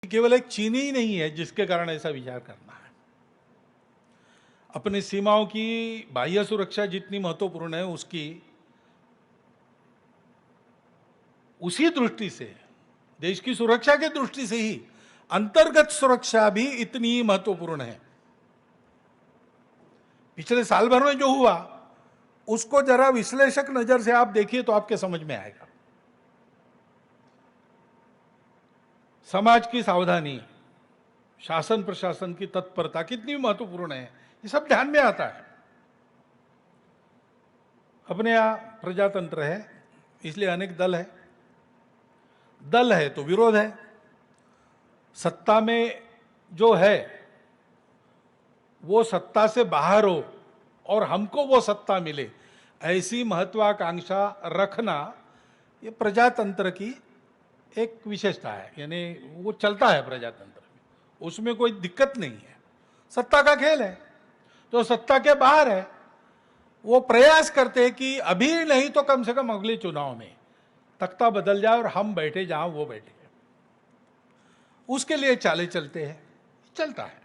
केवल एक चीनी ही नहीं है जिसके कारण ऐसा विचार करना है। अपनी सीमाओं की बाह्य सुरक्षा जितनी महत्वपूर्ण है उसी दृष्टि से, देश की सुरक्षा की दृष्टि से ही अंतर्गत सुरक्षा भी इतनी ही महत्वपूर्ण है। पिछले साल भर में जो हुआ उसको जरा विश्लेषक नजर से आप देखिए तो आपके समझ में आएगा। समाज की सावधानी, शासन प्रशासन की तत्परता कितनी महत्वपूर्ण है, ये सब ध्यान में आता है। अपने यहां प्रजातंत्र है, इसलिए अनेक दल है। दल है तो विरोध है। सत्ता में जो है वो सत्ता से बाहर हो और हमको वो सत्ता मिले, ऐसी महत्वाकांक्षा रखना ये प्रजातंत्र की एक विशेषता है। यानी वो चलता है प्रजातंत्र में, उसमें कोई दिक्कत नहीं है। सत्ता का खेल है। तो सत्ता के बाहर है वो प्रयास करते हैं कि अभी नहीं तो कम से कम अगले चुनाव में तख्ता बदल जाए और हम बैठे जहां वो बैठे, उसके लिए चाले चलते हैं, चलता है।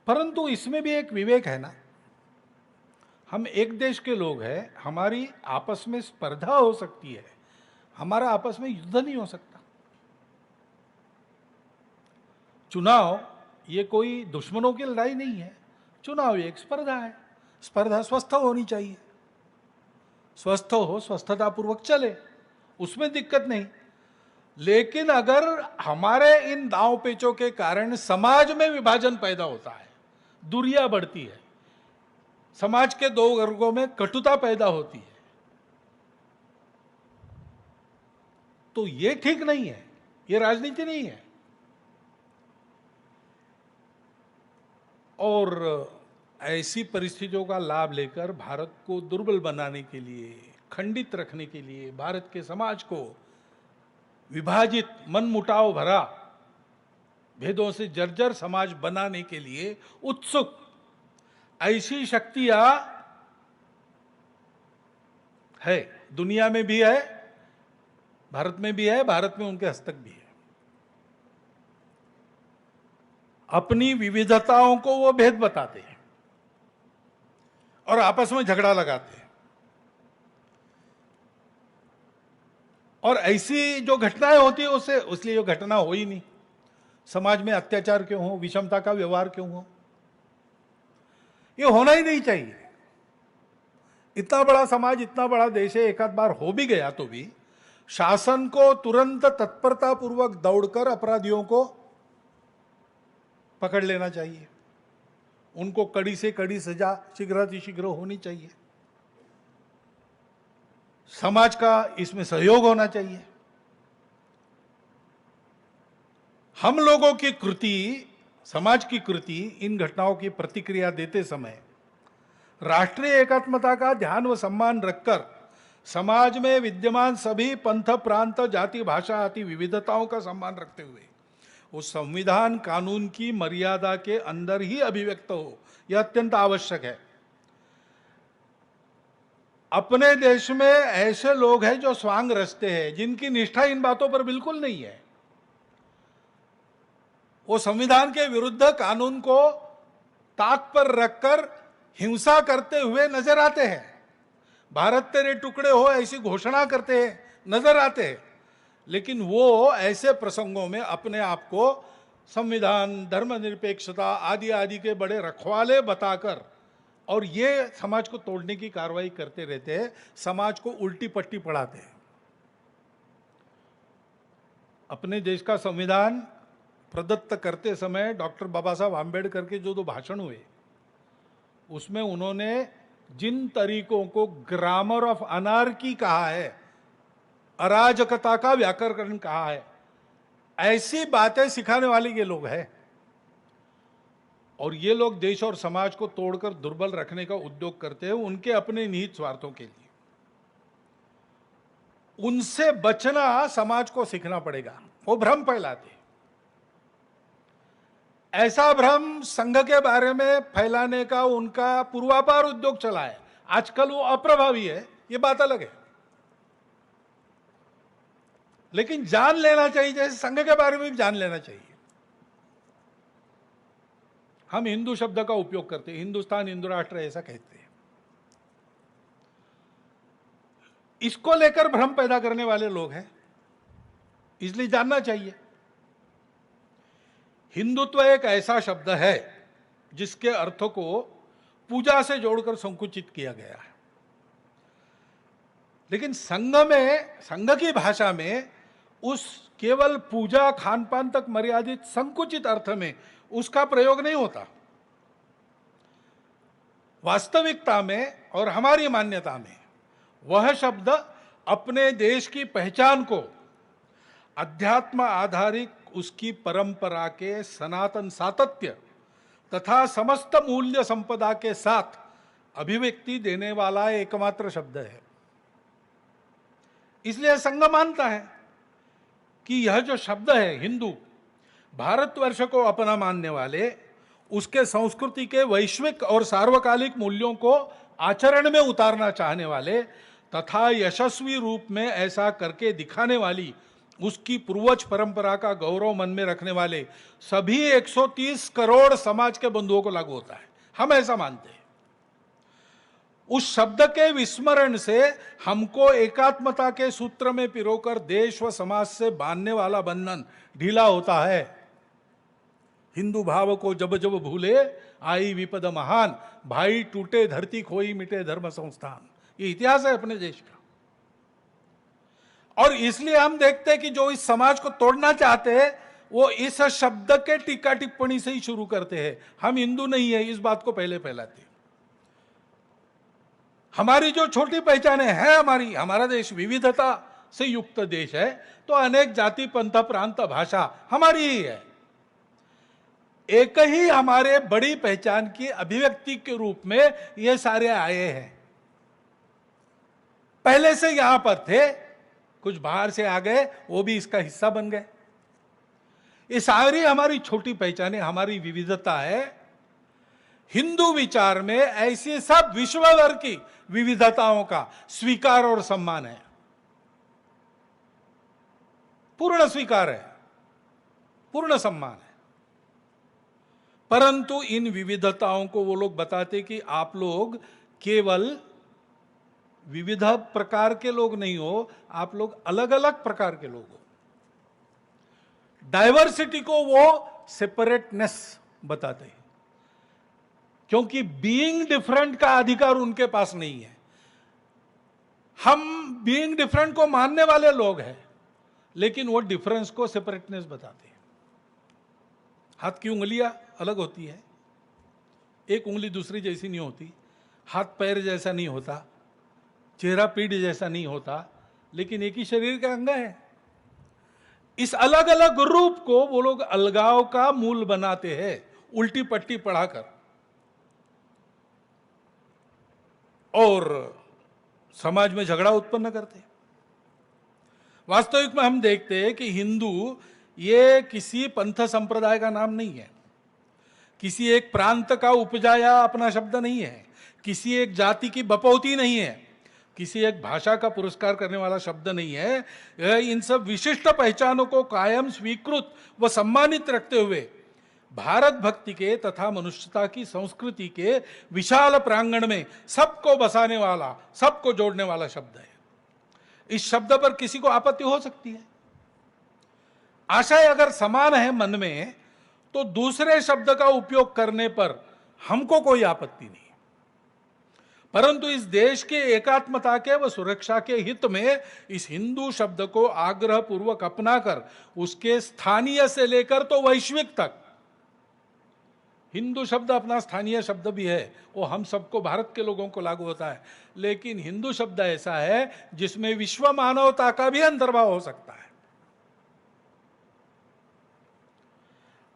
परंतु इसमें भी एक विवेक है ना। हम एक देश के लोग हैं, हमारी आपस में स्पर्धा हो सकती है, हमारा आपस में युद्ध नहीं हो सकता। चुनाव ये कोई दुश्मनों की लड़ाई नहीं है, चुनाव एक स्पर्धा है। स्पर्धा स्वस्थ होनी चाहिए, स्वस्थ हो, स्वस्थतापूर्वक चले, उसमें दिक्कत नहीं। लेकिन अगर हमारे इन दांव पेचों के कारण समाज में विभाजन पैदा होता है, दूरियां बढ़ती है, समाज के दो वर्गों में कटुता पैदा होती है, तो ये ठीक नहीं है, ये राजनीति नहीं है। और ऐसी परिस्थितियों का लाभ लेकर भारत को दुर्बल बनाने के लिए, खंडित रखने के लिए, भारत के समाज को विभाजित, मनमुटाव भरा, भेदों से जर्जर समाज बनाने के लिए उत्सुक ऐसी शक्तियां है, दुनिया में भी है, भारत में भी है, भारत में उनके हस्तक भी है। अपनी विविधताओं को वो भेद बताते हैं और आपस में झगड़ा लगाते हैं। और ऐसी जो घटनाएं होती है उससे, इसलिए जो घटना हो ही नहीं। समाज में अत्याचार क्यों हो, विषमता का व्यवहार क्यों हो, ये होना ही नहीं चाहिए। इतना बड़ा समाज, इतना बड़ा देश है, एक आध बार हो भी गया तो भी शासन को तुरंत तत्परता पूर्वक दौड़कर अपराधियों को पकड़ लेना चाहिए, उनको कड़ी से कड़ी सजा शीघ्रातिशीघ्र होनी चाहिए। समाज का इसमें सहयोग होना चाहिए। हम लोगों की कृति, समाज की कृति इन घटनाओं की प्रतिक्रिया देते समय राष्ट्रीय एकात्मता का ध्यान व सम्मान रखकर समाज में विद्यमान सभी पंथ, प्रांत, जाति, भाषा आदि विविधताओं का सम्मान रखते हुए उस संविधान कानून की मर्यादा के अंदर ही अभिव्यक्त हो, यह अत्यंत आवश्यक है। अपने देश में ऐसे लोग हैं जो स्वांग रचते हैं, जिनकी निष्ठा इन बातों पर बिल्कुल नहीं है। वो संविधान के विरुद्ध कानून को ताक पर रखकर हिंसा करते हुए नजर आते हैं, भारत तेरे टुकड़े हो ऐसी घोषणा करते हैं, नजर आते हैं। लेकिन वो ऐसे प्रसंगों में अपने आप को संविधान, धर्मनिरपेक्षता आदि आदि के बड़े रखवाले बताकर और ये समाज को तोड़ने की कार्रवाई करते रहते हैं, समाज को उल्टी पट्टी पढ़ाते हैं। अपने देश का संविधान प्रदत्त करते समय डॉक्टर बाबा साहब आम्बेडकर के जो दो भाषण हुए, उसमें उन्होंने जिन तरीकों को ग्रामर ऑफ अनार्की कहा है, अराजकता का व्याकरण कहा है, ऐसी बातें सिखाने वाले ये लोग हैं। और ये लोग देश और समाज को तोड़कर दुर्बल रखने का उद्योग करते हैं, उनके अपने निहित स्वार्थों के लिए। उनसे बचना समाज को सीखना पड़ेगा। वो भ्रम फैलाते हैं। ऐसा भ्रम संघ के बारे में फैलाने का उनका पूर्वापार उद्योग चला है। आजकल वो अप्रभावी है, ये बात अलग है, लेकिन जान लेना चाहिए, जैसे संघ के बारे में भी जान लेना चाहिए। हम हिंदू शब्द का उपयोग करते हैं, हिंदुस्तान हिंदू राष्ट्र ऐसा कहते हैं। इसको लेकर भ्रम पैदा करने वाले लोग हैं, इसलिए जानना चाहिए। हिंदुत्व एक ऐसा शब्द है जिसके अर्थों को पूजा से जोड़कर संकुचित किया गया है, लेकिन संघ की भाषा में उस केवल पूजा खान पान तक मर्यादित संकुचित अर्थ में उसका प्रयोग नहीं होता। वास्तविकता में और हमारी मान्यता में वह शब्द अपने देश की पहचान को अध्यात्म आधारित उसकी परंपरा के सनातन सातत्य तथा समस्त मूल्य संपदा के साथ अभिव्यक्ति देने वाला एकमात्र शब्द है। इसलिए संघ मानता है कि यह जो शब्द है हिंदू, भारतवर्ष को अपना मानने वाले, उसके संस्कृति के वैश्विक और सार्वकालिक मूल्यों को आचरण में उतारना चाहने वाले तथा यशस्वी रूप में ऐसा करके दिखाने वाली उसकी पूर्वज परंपरा का गौरव मन में रखने वाले सभी 130 करोड़ समाज के बंधुओं को लागू होता है। हम ऐसा मानते हैं। उस शब्द के विस्मरण से हमको एकात्मता के सूत्र में पिरोकर देश व समाज से बांधने वाला बंधन ढीला होता है। हिंदू भाव को जब जब भूले आई विपद महान, भाई टूटे धरती खोई मिटे धर्म संस्थान। ये इतिहास है अपने देश का। और इसलिए हम देखते हैं कि जो इस समाज को तोड़ना चाहते हैं वो इस शब्द के टीका टिप्पणी से ही शुरू करते हैं। हम हिंदू नहीं है, इस बात को पहले फैलाते हैं। हमारी जो छोटी पहचाने हैं, हमारा देश विविधता से युक्त देश है, तो अनेक जाति पंथ प्रांत भाषा हमारी ही है। एक ही हमारे बड़ी पहचान की अभिव्यक्ति के रूप में ये सारे आए हैं। पहले से यहां पर थे, कुछ बाहर से आ गए, वो भी इसका हिस्सा बन गए। ये सारी हमारी छोटी पहचाने, हमारी विविधता है। हिंदू विचार में ऐसी सब विश्व भर की विविधताओं का स्वीकार और सम्मान है, पूर्ण स्वीकार है, पूर्ण सम्मान है। परंतु इन विविधताओं को वो लोग बताते कि आप लोग केवल विविध प्रकार के लोग नहीं हो, आप लोग अलग अलग प्रकार के लोग हो। डाइवर्सिटी को वो सेपरेटनेस बताते हैं, क्योंकि बीइंग डिफरेंट का अधिकार उनके पास नहीं है। हम बीइंग डिफरेंट को मानने वाले लोग हैं, लेकिन वो डिफरेंस को सेपरेटनेस बताते हैं। हाथ की उंगलियां अलग होती है, एक उंगली दूसरी जैसी नहीं होती, हाथ पैर जैसा नहीं होता, चेहरा पीठ जैसा नहीं होता, लेकिन एक ही शरीर का अंग है। इस अलग अलग रूप को वो लोग अलगाव का मूल बनाते हैं, उल्टी पट्टी पढ़ाकर। और समाज में झगड़ा उत्पन्न करते हैं। वास्तविक में हम देखते हैं कि हिंदू ये किसी पंथ संप्रदाय का नाम नहीं है, किसी एक प्रांत का उपजाया अपना शब्द नहीं है, किसी एक जाति की बपौती नहीं है, किसी एक भाषा का पुरस्कार करने वाला शब्द नहीं है। यह इन सब विशिष्ट पहचानों को कायम स्वीकृत व सम्मानित रखते हुए भारत भक्ति के तथा मनुष्यता की संस्कृति के विशाल प्रांगण में सबको बसाने वाला, सबको जोड़ने वाला शब्द है। इस शब्द पर किसी को आपत्ति हो सकती है। आशय अगर समान है मन में, तो दूसरे शब्द का उपयोग करने पर हमको कोई आपत्ति नहीं। परंतु इस देश के एकात्मता के व सुरक्षा के हित में इस हिंदू शब्द को आग्रह पूर्वक अपनाकर उसके स्थानीय से लेकर तो वैश्विक तक, हिंदू शब्द अपना स्थानीय शब्द भी है, वो हम सबको, भारत के लोगों को लागू होता है, लेकिन हिंदू शब्द ऐसा है जिसमें विश्व मानवता का भी अंतर्भाव हो सकता है।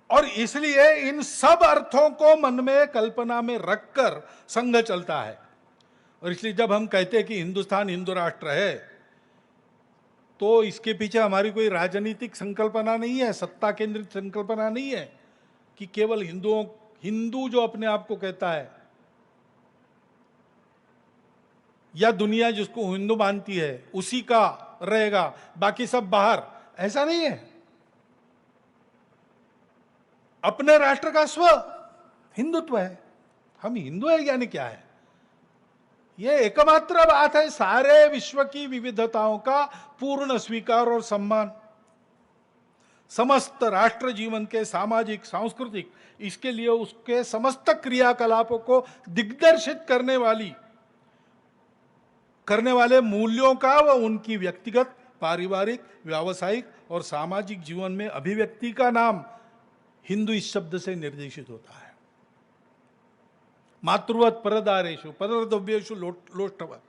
और इसलिए इन सब अर्थों को मन में कल्पना में रखकर संघ चलता है। और इसलिए जब हम कहते हैं कि हिंदुस्तान हिंदू राष्ट्र है, तो इसके पीछे हमारी कोई राजनीतिक संकल्पना नहीं है, सत्ता केंद्रित संकल्पना नहीं है कि केवल हिंदू जो अपने आप को कहता है या दुनिया जिसको हिंदू मानती है उसी का रहेगा, बाकी सब बाहर, ऐसा नहीं है। अपने राष्ट्र का स्व हिंदुत्व है, हम हिंदू है यानी क्या है? यह एकमात्र बात है सारे विश्व की विविधताओं का पूर्ण स्वीकार और सम्मान। समस्त राष्ट्र जीवन के सामाजिक सांस्कृतिक, इसके लिए उसके समस्त क्रियाकलापों को दिग्दर्शित करने वाले मूल्यों का व उनकी व्यक्तिगत, पारिवारिक, व्यावसायिक और सामाजिक जीवन में अभिव्यक्ति का नाम हिंदू इस शब्द से निर्देशित होता है। मातृवत परदारेषु परद्रव्येषु लोष्टवत्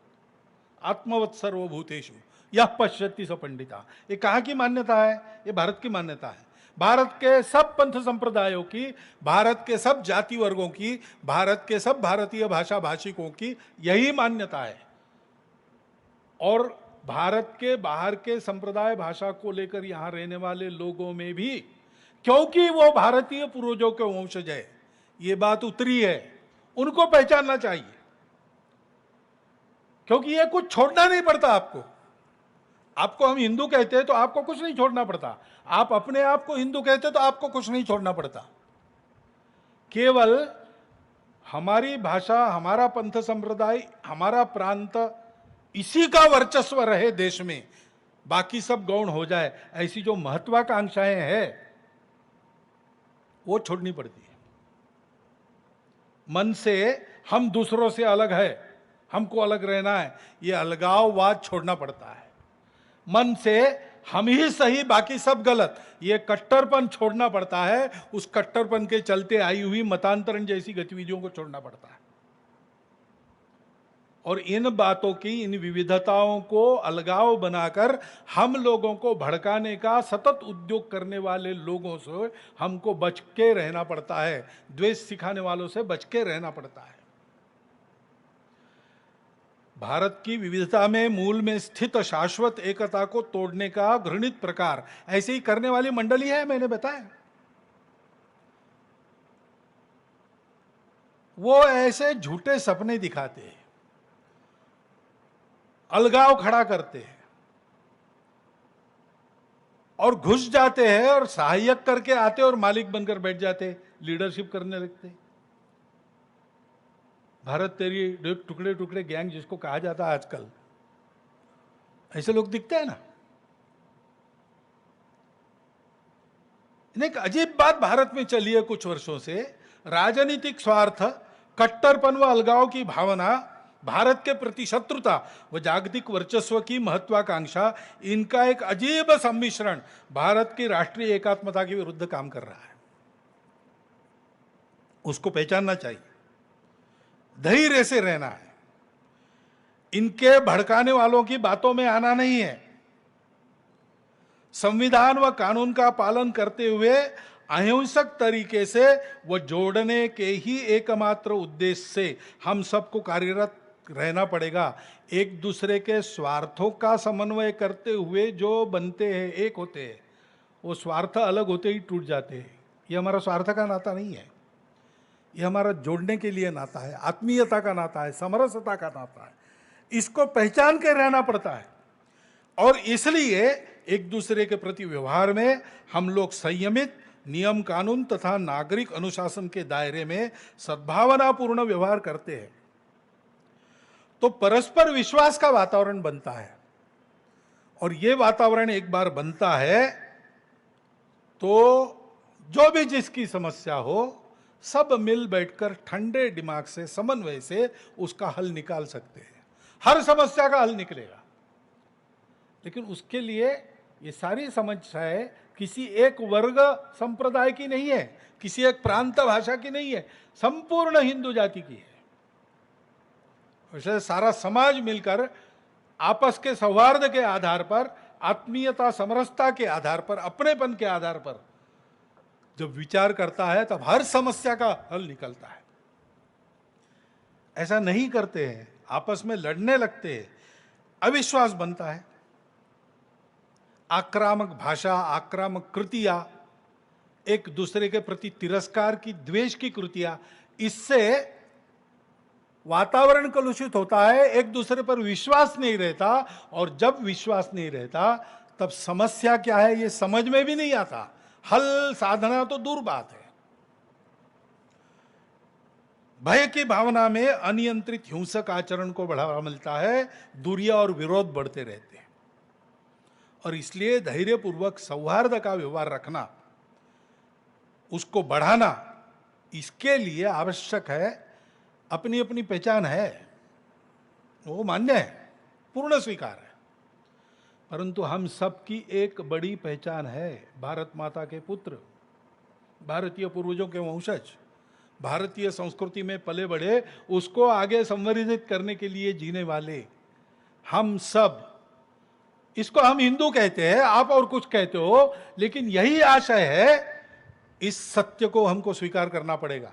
आत्मवत् सर्वभूतेषु यह पश्यति स पंडिता। ये कहाँ की मान्यता है? ये भारत की मान्यता है। भारत के सब पंथ संप्रदायों की, भारत के सब जाति वर्गों की, भारत के सब भारतीय भाषा भाषिकों की यही मान्यता है। और भारत के बाहर के संप्रदाय भाषा को लेकर यहां रहने वाले लोगों में भी, क्योंकि वो भारतीय पूर्वजों के वंशज है, ये बात उतरी है, उनको पहचानना चाहिए। क्योंकि ये कुछ छोड़ना नहीं पड़ता आपको हम हिंदू कहते हैं तो आपको कुछ नहीं छोड़ना पड़ता। आप अपने आप को हिंदू कहते हैं तो आपको कुछ नहीं छोड़ना पड़ता। केवल हमारी भाषा, हमारा पंथ संप्रदाय, हमारा प्रांत, इसी का वर्चस्व रहे देश में, बाकी सब गौण हो जाए, ऐसी जो महत्वाकांक्षाएं हैं वो छोड़नी पड़ती है। मन से हम दूसरों से अलग है, हमको अलग रहना है, ये अलगाववाद छोड़ना पड़ता है। मन से हम ही सही बाकी सब गलत, ये कट्टरपन छोड़ना पड़ता है। उस कट्टरपन के चलते आई हुई मतांतरण जैसी गतिविधियों को छोड़ना पड़ता है। और इन बातों की, इन विविधताओं को अलगाव बनाकर हम लोगों को भड़काने का सतत उद्योग करने वाले लोगों से हमको बच के रहना पड़ता है। द्वेष सिखाने वालों से बच के रहना पड़ता है। भारत की विविधता में मूल में स्थित शाश्वत एकता को तोड़ने का घृणित प्रकार ऐसे ही करने वाली मंडली है, मैंने बताया। वो ऐसे झूठे सपने दिखाते हैं, अलगाव खड़ा करते हैं और घुस जाते हैं और सहायक करके आते और मालिक बनकर बैठ जाते, लीडरशिप करने लगते। भारत तेरी टुकड़े टुकड़े गैंग जिसको कहा जाता है आजकल, ऐसे लोग दिखते हैं ना। एक अजीब बात भारत में चली है कुछ वर्षों से, राजनीतिक स्वार्थ, कट्टरपन व अलगाव की भावना, भारत के प्रति शत्रुता व जागतिक वर्चस्व की महत्वाकांक्षा, इनका एक अजीब सम्मिश्रण भारत की राष्ट्रीय एकात्मता के विरुद्ध काम कर रहा है। उसको पहचानना चाहिए, धैर्य से रहना है, इनके भड़काने वालों की बातों में आना नहीं है। संविधान व कानून का पालन करते हुए अहिंसक तरीके से वो जोड़ने के ही एकमात्र उद्देश्य से हम सबको कार्यरत रहना पड़ेगा। एक दूसरे के स्वार्थों का समन्वय करते हुए जो बनते हैं, एक होते हैं, वो स्वार्थ अलग होते ही टूट जाते हैं। ये हमारा स्वार्थ का नाता नहीं है, ये हमारा जोड़ने के लिए नाता है, आत्मीयता का नाता है, समरसता का नाता है। इसको पहचान के रहना पड़ता है। और इसलिए एक दूसरे के प्रति व्यवहार में हम लोग संयमित, नियम कानून तथा नागरिक अनुशासन के दायरे में सद्भावनापूर्ण व्यवहार करते हैं तो परस्पर विश्वास का वातावरण बनता है। और ये वातावरण एक बार बनता है तो जो भी जिसकी समस्या हो, सब मिल बैठकर ठंडे दिमाग से, समन्वय से उसका हल निकाल सकते हैं। हर समस्या का हल निकलेगा। लेकिन उसके लिए ये सारी समस्याएं किसी एक वर्ग संप्रदाय की नहीं है, किसी एक प्रांत भाषा की नहीं है, संपूर्ण हिंदू जाति की है। वैसे सारा समाज मिलकर आपस के सौहार्द के आधार पर, आत्मीयता, समरसता के आधार पर, अपनेपन के आधार पर जब विचार करता है तब हर समस्या का हल निकलता है। ऐसा नहीं करते हैं, आपस में लड़ने लगते हैं, अविश्वास बनता है। आक्रामक भाषा, आक्रामक कृतियां, एक दूसरे के प्रति तिरस्कार की, द्वेष की कृतियां, इससे वातावरण कलुषित होता है, एक दूसरे पर विश्वास नहीं रहता, और जब विश्वास नहीं रहता तब समस्या क्या है ये समझ में भी नहीं आता, हल साधना तो दूर बात है। भय की भावना में अनियंत्रित हिंसक आचरण को बढ़ावा मिलता है, दूरिया और विरोध बढ़ते रहते हैं। और इसलिए धैर्यपूर्वक सौहार्द का व्यवहार रखना, उसको बढ़ाना, इसके लिए आवश्यक है, अपनी अपनी पहचान है, वो मान्य है, पूर्ण स्वीकार है, परंतु हम सबकी एक बड़ी पहचान है, भारत माता के पुत्र, भारतीय पूर्वजों के वंशज, भारतीय संस्कृति में पले बढ़े, उसको आगे संवर्धित करने के लिए जीने वाले हम सब। इसको हम हिंदू कहते हैं, आप और कुछ कहते हो, लेकिन यही आशय है। इस सत्य को हमको स्वीकार करना पड़ेगा।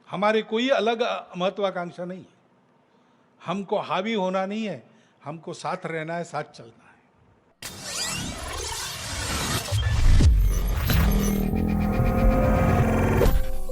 हमारे कोई अलग महत्वाकांक्षा नहीं है, हमको हावी होना नहीं है, हमको साथ रहना है, साथ चलना है।